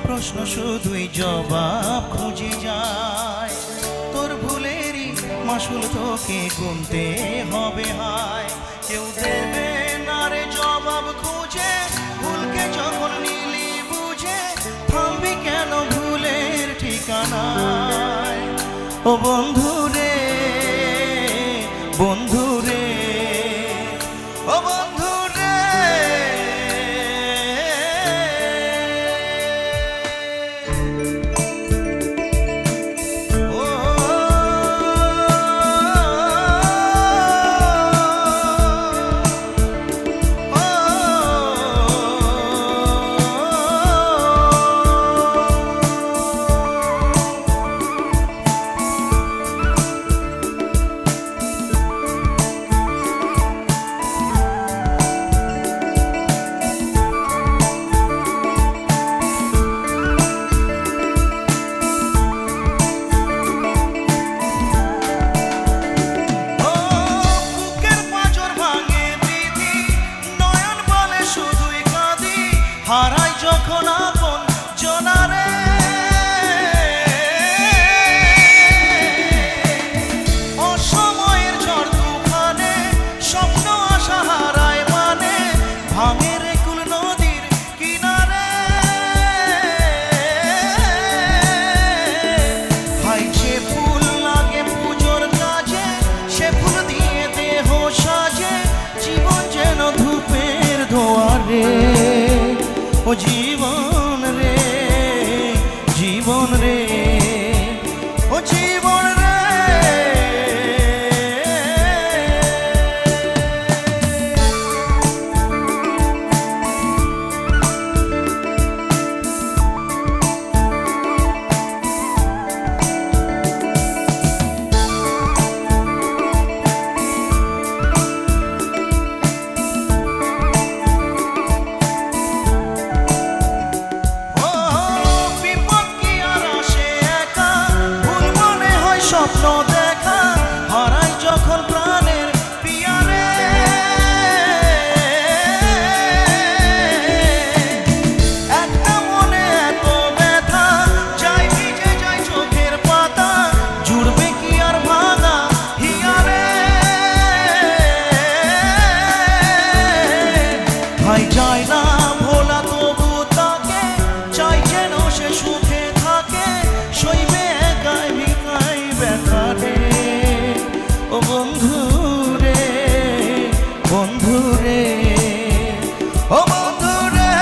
প্রশ্ন শুধুই জবাব খুঁজে যায়, তোর ভুলেরই মাসুল তোকে গুনতে হবে হায়। কেউ দেবে না রে জবাব খুঁজে, ভুলকে যখন নিলি বুঝে, থামবি কেন ভুলের ঠিকানায়? ও বন্ধু রে, বন্ধু রে, ও বন্ধু রে, হারাই যখন আপন জনারে, অসময়ের ঝড় তুফানে স্বপ্ন আশা হারায় মানে, ভাঙে রে কুল নদীর কিনারে। হাই যে ফুল লাগে পুজোর কাজে, সে ফুল দিয়ে দেহ সাজে, জীবন যেন ধূপের ধোয়ারে। ও জীবন রে, জীবন রে, ও জীবন রে, স্বপ্ন দেখা হারাই যখন প্রাণের পিয়ারে। একটা মনে এত ব্যথা, যাই ভিজে যাই চোখের পাতা, জুড়বে কি আর ভাঙা হিয়ারে? ভাই যায় না ভোলা তবু তাকে, চাই যেন সে সুখে থাকে, সইবে একাই ভিকাই ব্যথারে। ও বন্ধু রে, বন্ধু রে, ও বন্ধু রে,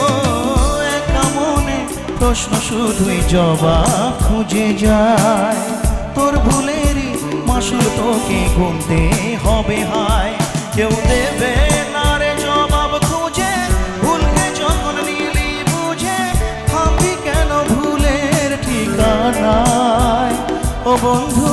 ও একা মনে প্রশ্ন শুধুই জবাব খুঁজে যায়, তোর ভুলেরই মাসুল তোকে গুনতে হবে হায়। কেউ দেবে না রে জবাব খুঁজে, ভুলকে যখন নিলি বুঝে, থামবি কেন ভুলের ঠিকানায়? ও বন্ধু